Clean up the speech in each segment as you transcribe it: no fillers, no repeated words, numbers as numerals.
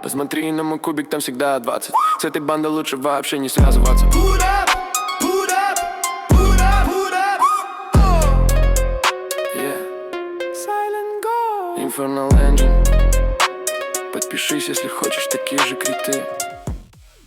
Посмотри на мой кубик, там всегда 20. С этой бандой лучше вообще не связываться. Put up, put up, put up, put up. Oh. Yeah. Silent Go. Infernal Engine. Подпишись, если хочешь такие же криты.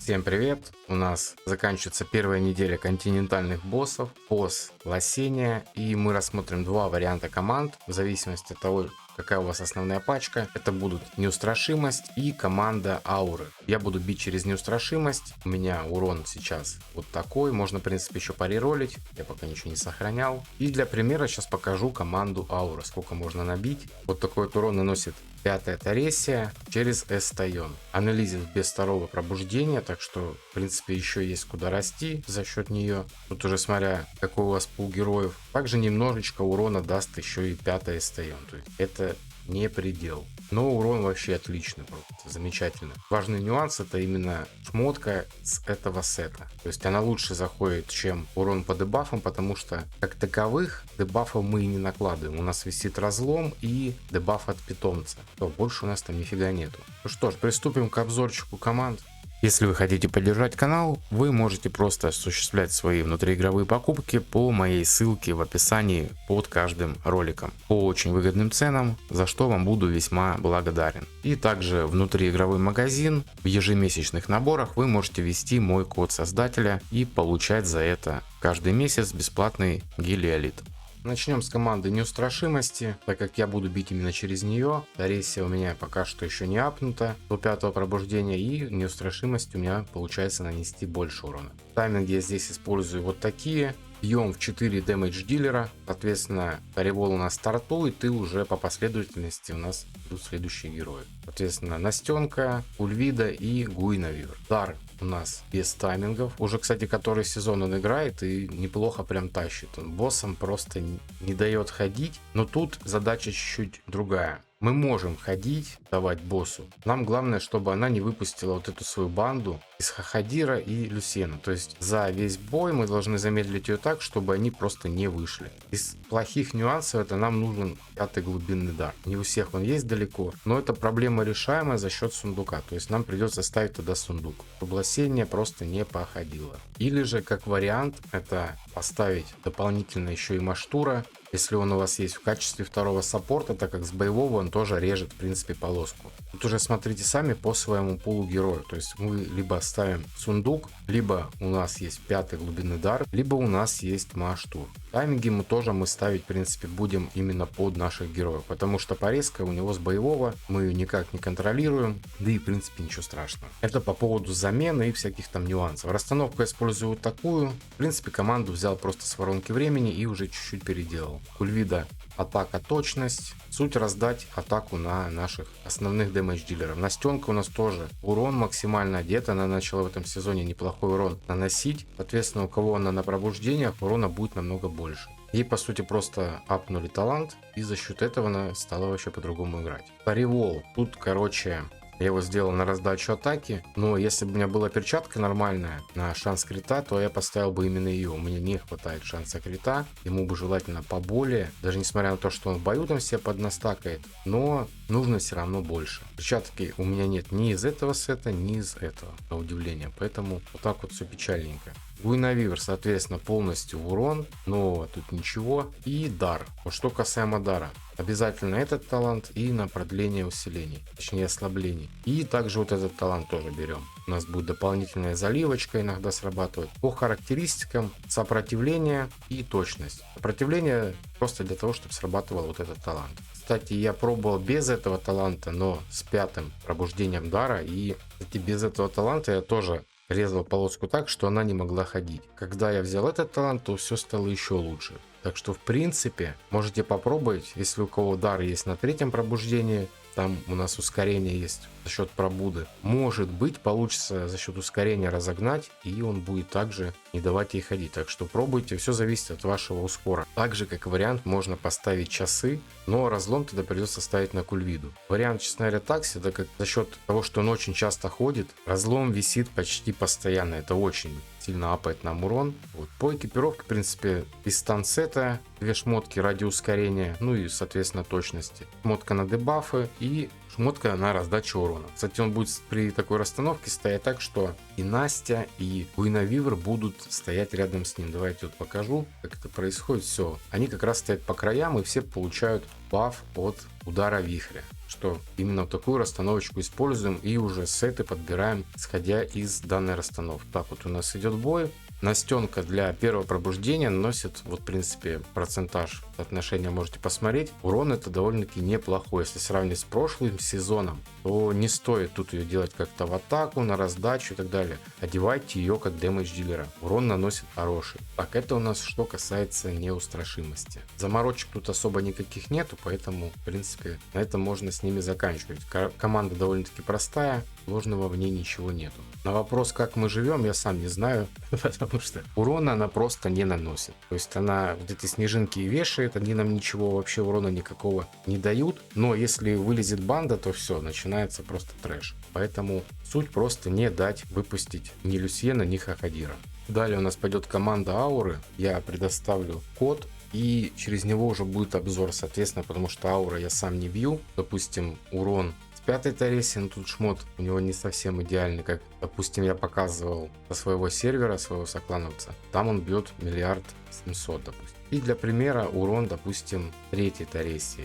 Всем привет! У нас заканчивается первая неделя континентальных боссов, босс Лосения, и мы рассмотрим два варианта команд в зависимости от того, какая у вас основная пачка. Это будут неустрашимость и команда ауры. Я буду бить через неустрашимость. У меня урон сейчас вот такой. Можно, в принципе, еще париролить. Я пока ничего не сохранял. И для примера сейчас покажу команду аура. Сколько можно набить. Вот такой вот урон наносит 5-я Таресия через Эстайон. Анализит без второго пробуждения, так что, в принципе, еще есть куда расти за счет нее. Тут уже смотря, какой у вас пул героев. Также немножечко урона даст еще и 5-я Эстайон. То есть это не предел. Но урон вообще отличный, просто замечательно. Важный нюанс — это именно шмотка с этого сета. То есть она лучше заходит, чем урон по дебафам, потому что как таковых дебафов мы и не накладываем. У нас висит разлом и дебаф от питомца. То больше у нас там нифига нету. Ну что ж, приступим к обзорчику команд. Если вы хотите поддержать канал, вы можете просто осуществлять свои внутриигровые покупки по моей ссылке в описании под каждым роликом по очень выгодным ценам, за что вам буду весьма благодарен. И также внутриигровой магазин, в ежемесячных наборах вы можете ввести мой код создателя и получать за это каждый месяц бесплатный гелиолит. Начнем с команды неустрашимости, так как я буду бить именно через нее. Таресия у меня пока что еще не апнута до 5-го пробуждения, и неустрашимость у меня получается нанести больше урона. Тайминги я здесь использую вот такие. Бьем в 4 дэмэдж дилера, соответственно, револ у нас стартует, и уже по последовательности у нас идут следующие герои. Соответственно, Настенка, Ульвида и Гуинавир. Дар у нас без таймингов, уже, кстати, который сезон он играет и неплохо прям тащит. Он боссом просто не дает ходить, но тут задача чуть-чуть другая. Мы можем ходить, давать боссу. Нам главное, чтобы она не выпустила вот эту свою банду из Хахадира и Люсена. То есть за весь бой мы должны замедлить ее так, чтобы они просто не вышли. Из плохих нюансов это нам нужен 5-й глубинный дар. Не у всех он есть далеко, но это проблема решаемая за счет сундука. То есть нам придется ставить туда сундук, чтобы Лосения просто не походила. Или же как вариант это поставить дополнительно еще и Маштура. Если он у вас есть в качестве второго саппорта, так как с боевого он тоже режет в принципе полоску. Тут уже смотрите сами по своему пулу героя. То есть мы либо ставим сундук, либо у нас есть 5-й глубинный дар, либо у нас есть Маштур. Тайминги мы тоже ставить в принципе будем именно под наших героев, потому что порезка у него с боевого, мы ее никак не контролируем, да и в принципе ничего страшного. Это по поводу замены и всяких там нюансов. Расстановку я использую вот такую. В принципе команду взял просто с воронки времени и уже чуть-чуть переделал. Ульвида атака, точность. Суть раздать атаку на наших основных дэмэдж дилеров. Настенка у нас тоже урон максимально одета. Она начала в этом сезоне неплохой урон наносить. Соответственно, у кого она на пробуждениях, урона будет намного больше. Ей по сути просто апнули талант, и за счет этого она стала вообще по-другому играть. Паривол. Тут, короче, я его сделал на раздачу атаки, но если бы у меня была перчатка нормальная на шанс крита, то я поставил бы именно ее. У меня не хватает шанса крита, ему бы желательно поболее, даже несмотря на то, что он в бою там себе поднастакает, но нужно все равно больше. Перчатки у меня нет ни из этого сета, ни из этого, на удивление, поэтому вот так вот все печальненько. Гуинавир, соответственно, полностью в урон, но тут ничего. И дар. Вот что касаемо дара. Обязательно этот талант и на продление усилений, точнее ослаблений. И также вот этот талант тоже берем. У нас будет дополнительная заливочка иногда срабатывать. По характеристикам сопротивление и точность. Сопротивление просто для того, чтобы срабатывал вот этот талант. Кстати, я пробовал без этого таланта, но с 5-м пробуждением дара. И, кстати, без этого таланта я тоже резал полоску так, что она не могла ходить. Когда я взял этот талант, то все стало еще лучше. Так что, в принципе, можете попробовать, если у кого дар есть на 3-м пробуждении, там у нас ускорение есть за счет пробуды. Может быть, получится за счет ускорения разогнать, и он будет также не давать ей ходить. Так что пробуйте, все зависит от вашего ускора. Также, как вариант, можно поставить часы, но разлом тогда придется ставить на Кульвиду. Вариант, честно говоря, такси, так как за счет того, что он очень часто ходит, разлом висит почти постоянно. Это очень сильно апает нам урон. Вот. По экипировке, в принципе, из стансета 2 шмотки ради ускорения, ну и, соответственно, точности. Шмотка на дебафы и шмотка на раздачу урона. Кстати, он будет при такой расстановке стоять так, что и Настя, и Гуинавивер будут стоять рядом с ним. Давайте вот покажу, как это происходит. Все, они как раз стоят по краям, и все получают баф от удара вихря. Что именно такую расстановочку используем, и уже сеты подбираем, исходя из данной расстановки. Так вот у нас идет бой. Настенка для первого пробуждения наносит, вот в принципе, процентаж соотношения можете посмотреть. Урон это довольно-таки неплохой. Если сравнить с прошлым сезоном, то не стоит тут ее делать как-то в атаку, на раздачу и так далее. Одевайте ее как дэмэдж дилера. Урон наносит хороший. Так, это у нас что касается неустрашимости. Заморочек тут особо никаких нету, поэтому, в принципе, на этом можно с ними заканчивать. Команда довольно-таки простая, сложного в ней ничего нету. На вопрос, как мы живем, я сам не знаю, потому что урона она просто не наносит. То есть она вот эти снежинки вешает, они нам ничего, вообще урона никакого не дают. Но если вылезет банда, то все, начинается просто трэш. Поэтому суть просто не дать выпустить ни Люсьена, ни Хахадира. Далее у нас пойдет команда ауры. Я предоставлю код, и через него уже будет обзор, соответственно, потому что аура я сам не бью. Допустим, урон с 5-й Тареси, но тут шмот у него не совсем идеальный, как, допустим, я показывал со своего сервера, своего соклановца. Там он бьет 1 700 000, допустим. И для примера урон, допустим, 3-й Тареси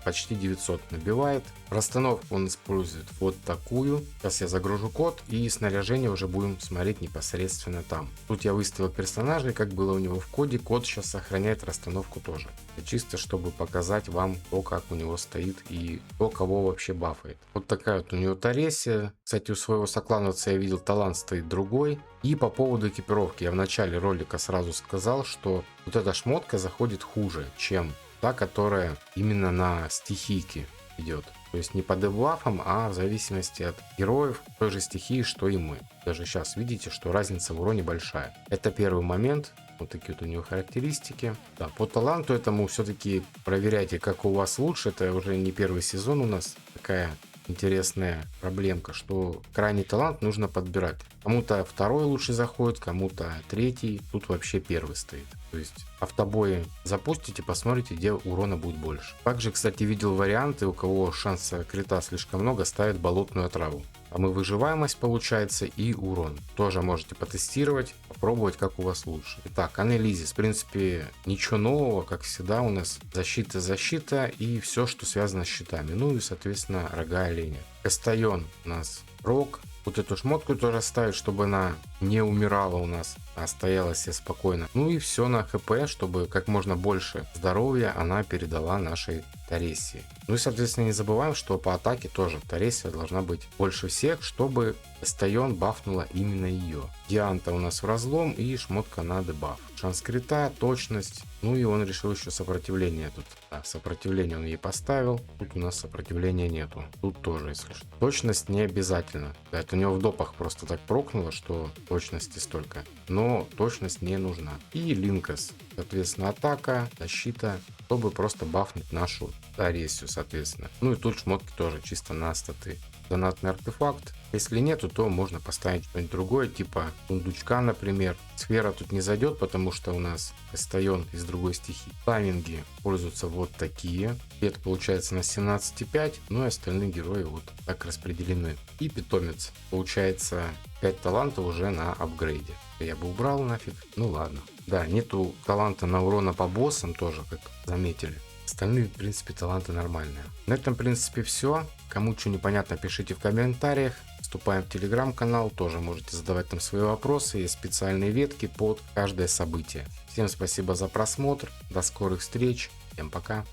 почти 900 набивает. Расстановку он использует вот такую. Сейчас я загружу код, и снаряжение уже будем смотреть непосредственно там. Тут я выставил персонажей, как было у него в коде. Код сейчас сохраняет расстановку тоже. Это чисто чтобы показать вам то, как у него стоит и то, кого вообще бафает. Вот такая вот у него Таресия. Кстати, у своего соклановца я видел, талант стоит другой. И по поводу экипировки, я в начале ролика сразу сказал, что вот эта шмотка заходит хуже, чем та, которая именно на стихийке идет. То есть не по дебафам, а в зависимости от героев той же стихии, что и мы. Даже сейчас видите, что разница в уроне большая. Это первый момент. Вот такие вот у него характеристики. Да, по таланту этому все-таки проверяйте, как у вас лучше. Это уже не первый сезон у нас. Такая интересная проблемка, что крайний талант нужно подбирать. Кому-то второй лучше заходит, кому-то третий. Тут вообще первый стоит. То есть автобои запустите, посмотрите, где урона будет больше. Также, кстати, видел варианты, у кого шанса крита слишком много, ставят болотную отраву. Там и выживаемость получается, и урон. Тоже можете потестировать, попробовать, как у вас лучше. Итак, Анелизис. В принципе, ничего нового, как всегда, у нас защита и все, что связано с щитами. Ну и, соответственно, рога оленя. Кастайон у нас рог. Вот эту шмотку тоже ставить, чтобы она не умирала у нас, а стояла себе спокойно. Ну и все на хп, чтобы как можно больше здоровья она передала нашей Таресии. Ну и, соответственно, не забываем, что по атаке тоже Таресия должна быть больше всех, чтобы Кастайон бафнула именно ее. Дианта у нас в разлом и шмотка на дебаф. Шанс крита, точность. Ну и он решил еще сопротивление тут. Да, сопротивление он ей поставил. Тут у нас сопротивления нету. Тут тоже, если что. Точность не обязательно. Да, это у него в допах просто так прокнуло, что точности столько. Но точность не нужна. И Линкас. Соответственно, атака, защита, чтобы просто бафнуть нашу Таресию, соответственно. Ну и тут шмотки тоже чисто на статы. Донатный артефакт. Если нету, то можно поставить что-нибудь другое, типа сундучка, например. Сфера тут не зайдет, потому что у нас Кастайон из другой стихии. Тайминги пользуются вот такие. Это получается на 17,5, ну и остальные герои вот так распределены. И питомец. Получается 5 талантов уже на апгрейде. Я бы убрал нафиг, ну ладно. Да, нету таланта на урона по боссам тоже, как заметили. Остальные, в принципе, таланты нормальные. На этом, в принципе, все. Кому что непонятно, пишите в комментариях. Вступаем в телеграм-канал, тоже можете задавать там свои вопросы. Есть специальные ветки под каждое событие. Всем спасибо за просмотр. До скорых встреч. Всем пока.